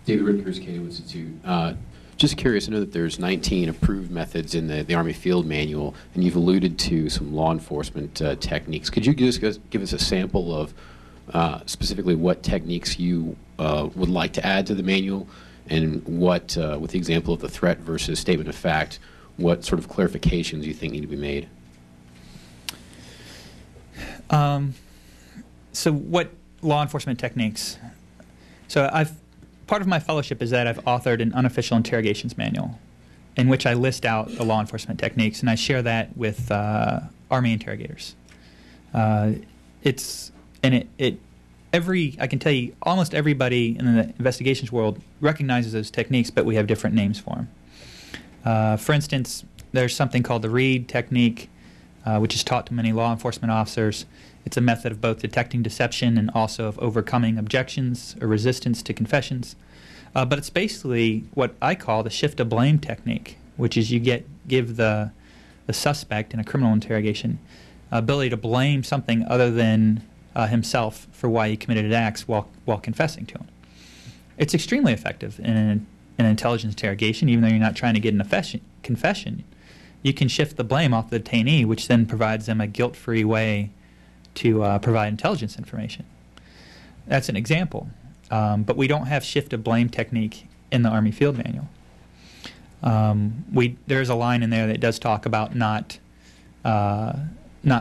David Rittenhurst, Cato Institute. Just curious, I know that there's 19 approved methods in the Army Field Manual, and you've alluded to some law enforcement techniques. Could you just give us a sample of specifically what techniques you would like to add to the manual, and what, with the example of the threat versus statement of fact, what sort of clarifications you think need to be made? So what law enforcement techniques? So part of my fellowship is that I've authored an unofficial interrogations manual in which I list out the law enforcement techniques, and I share that with Army interrogators. I can tell you, almost everybody in the investigations world recognizes those techniques, but we have different names for them. For instance, there's something called the Reed technique, which is taught to many law enforcement officers. It's a method of both detecting deception and also of overcoming objections or resistance to confessions. But it's basically what I call the shift of blame technique, which is you give the suspect in a criminal interrogation ability to blame something other than himself for why he committed acts while confessing to him. It's extremely effective in an intelligence interrogation, even though you're not trying to get an confession. You can shift the blame off the detainee, which then provides them a guilt-free way to provide intelligence information. That's an example. But we don't have shift of blame technique in the Army Field Manual. There's a line in there that does talk about not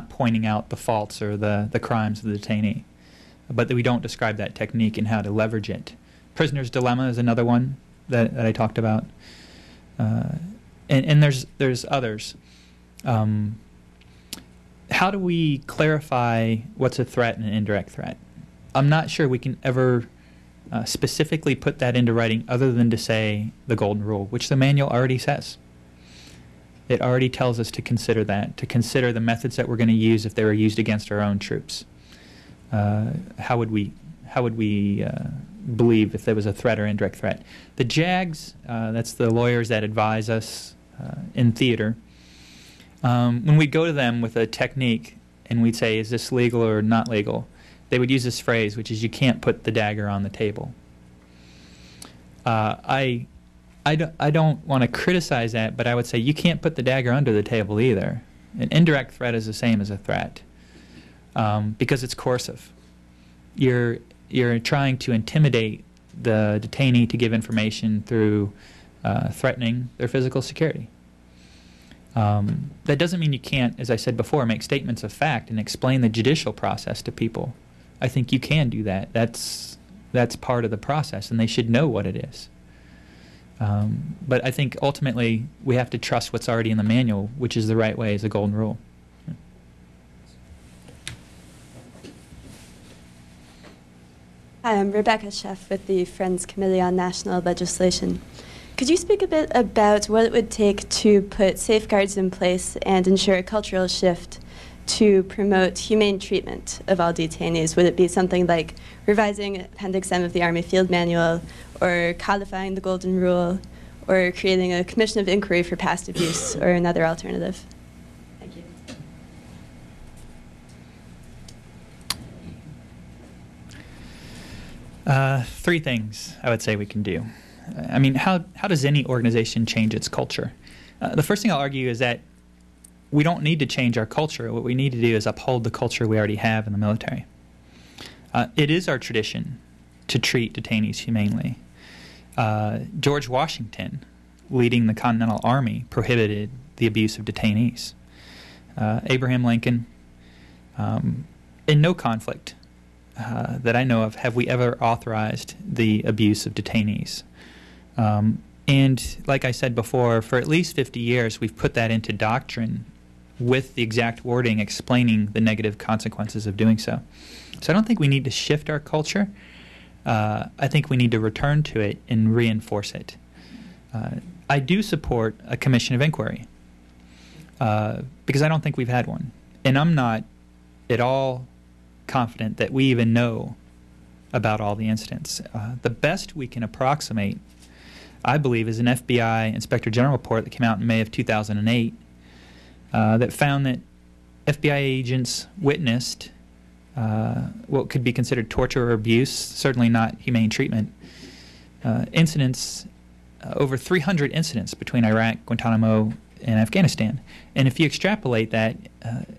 pointing out the faults or the crimes of the detainee, but we don't describe that technique and how to leverage it. Prisoner's dilemma is another one that I talked about, and there's others. How do we clarify what's a threat and an indirect threat? I'm not sure we can ever specifically put that into writing other than to say the golden rule, which the manual already says. It already tells us to consider that, to consider the methods that we're going to use if they were used against our own troops. How would we believe if there was a threat or indirect threat? The JAGs, that's the lawyers that advise us in theater. When we go to them with a technique and we'd say, is this legal or not legal, they would use this phrase, which is, you can't put the dagger on the table. I don't want to criticize that, but I would say you can't put the dagger under the table either. An indirect threat is the same as a threat because it's coercive. You're trying to intimidate the detainee to give information through threatening their physical security. That doesn't mean you can't, as I said before, make statements of fact and explain the judicial process to people. I think you can do that. That's part of the process, and they should know what it is. But I think ultimately we have to trust what's already in the manual, which is the right way, is a golden rule. Hi, I'm Rebecca Sheff with the Friends Committee on National Legislation. Could you speak a bit about what it would take to put safeguards in place and ensure a cultural shift to promote humane treatment of all detainees? Would it be something like revising Appendix M of the Army Field Manual, or codifying the Golden Rule, or creating a commission of inquiry for past abuse, or another alternative? Thank you. Three things I would say we can do. I mean, how does any organization change its culture? The first thing I'll argue is that we don't need to change our culture. What we need to do is uphold the culture we already have in the military. It is our tradition to treat detainees humanely. George Washington, leading the Continental Army, prohibited the abuse of detainees. Abraham Lincoln, in no conflict that I know of have we ever authorized the abuse of detainees. And like I said before, for at least 50 years we've put that into doctrine with the exact wording explaining the negative consequences of doing so. So I don't think we need to shift our culture. I think we need to return to it and reinforce it. I do support a commission of inquiry because I don't think we've had one. And I'm not at all confident that we even know about all the incidents. The best we can approximate, I believe, is an FBI Inspector General report that came out in May of 2008 that found that FBI agents witnessed what could be considered torture or abuse, certainly not humane treatment. Incidents, over 300 incidents between Iraq, Guantanamo, and Afghanistan. And if you extrapolate that,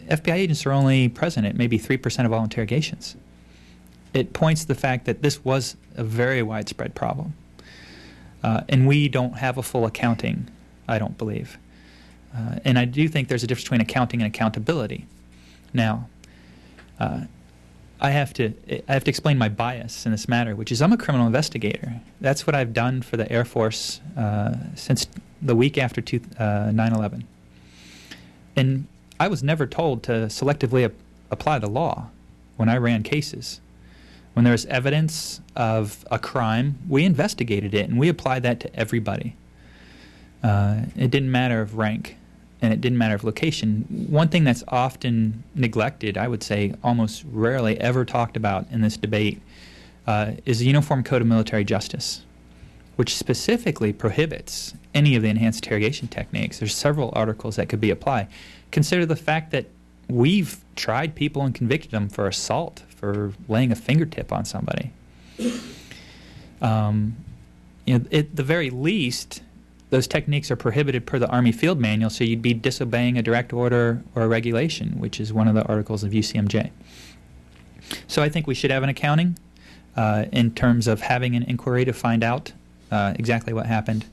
FBI agents are only present at maybe 3% of all interrogations. It points to the fact that this was a very widespread problem. And we don't have a full accounting, I don't believe. And I do think there's a difference between accounting and accountability. Now, I have to explain my bias in this matter, which is I'm a criminal investigator. That's what I've done for the Air Force since the week after 9/11. And I was never told to selectively apply the law when I ran cases. When there was evidence of a crime, we investigated it and we applied that to everybody. It didn't matter of rank and it didn't matter of location. One thing that's often neglected, I would say almost rarely ever talked about in this debate, is the Uniform Code of Military Justice, which specifically prohibits any of the enhanced interrogation techniques. There's several articles that could be applied. Consider the fact that we've tried people and convicted them for assault, for laying a fingertip on somebody. At the very least, those techniques are prohibited per the Army Field Manual, so you'd be disobeying a direct order or a regulation, which is one of the articles of UCMJ. So I think we should have an accounting in terms of having an inquiry to find out exactly what happened.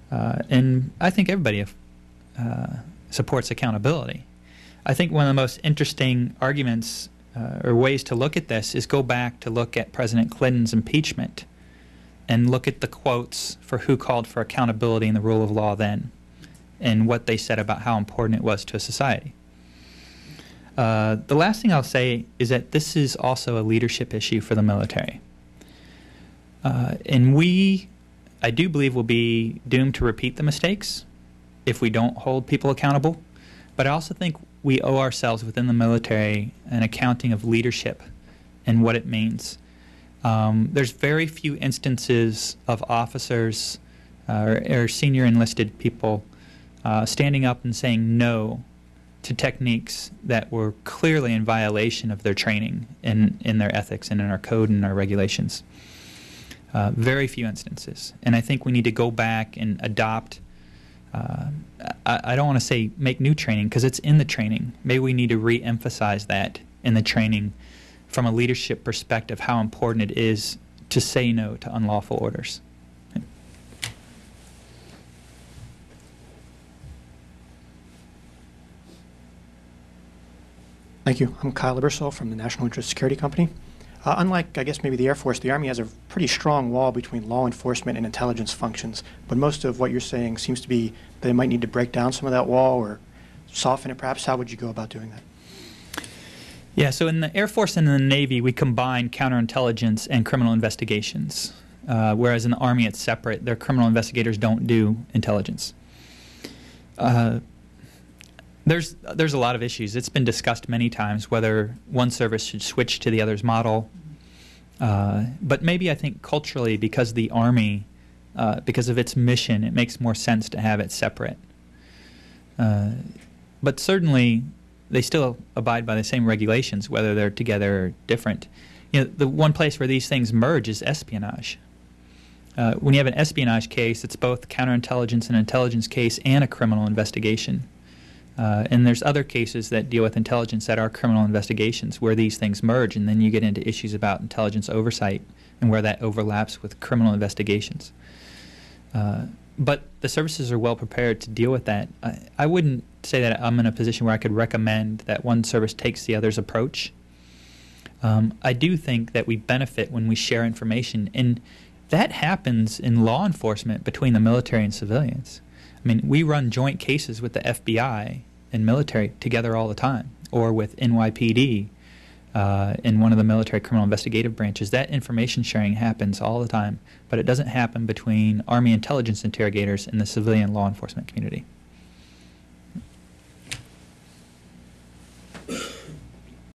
And I think everybody supports accountability. I think one of the most interesting arguments or ways to look at this is go back to look at President Clinton's impeachment and look at the quotes for who called for accountability and the rule of law then and what they said about how important it was to a society. The last thing I'll say is that this is also a leadership issue for the military. And I do believe, will be doomed to repeat the mistakes if we don't hold people accountable. But I also think we owe ourselves within the military an accounting of leadership and what it means. There's very few instances of officers or senior enlisted people standing up and saying no to techniques that were clearly in violation of their training in their ethics and in our code and our regulations. Very few instances. And I think we need to go back and adopt, I don't want to say make new training because it's in the training. Maybe we need to re-emphasize that in the training from a leadership perspective, how important it is to say no to unlawful orders. Thank you. I'm Kyle Ebersol from the National Interest Security Company. Unlike, I guess, maybe the Air Force, the Army has a pretty strong wall between law enforcement and intelligence functions. But most of what you're saying seems to be that they might need to break down some of that wall or soften it, perhaps. How would you go about doing that? Yeah, so in the Air Force and in the Navy, we combine counterintelligence and criminal investigations, whereas in the Army it's separate. Their criminal investigators don't do intelligence. There's a lot of issues. It's been discussed many times whether one service should switch to the other's model. But maybe I think culturally, because the Army, because of its mission, it makes more sense to have it separate. But certainly, they still abide by the same regulations, whether they're together or different. You know, the one place where these things merge is espionage. When you have an espionage case, it's both counterintelligence and intelligence case and a criminal investigation. And there's other cases that deal with intelligence that are criminal investigations where these things merge, and then you get into issues about intelligence oversight and where that overlaps with criminal investigations. But the services are well prepared to deal with that. I wouldn't say that I'm in a position where I could recommend that one service takes the other's approach. I do think that we benefit when we share information, and that happens in law enforcement between the military and civilians. I mean, we run joint cases with the FBI and military together all the time, or with NYPD in one of the military criminal investigative branches. That information sharing happens all the time, but it doesn't happen between Army intelligence interrogators and the civilian law enforcement community.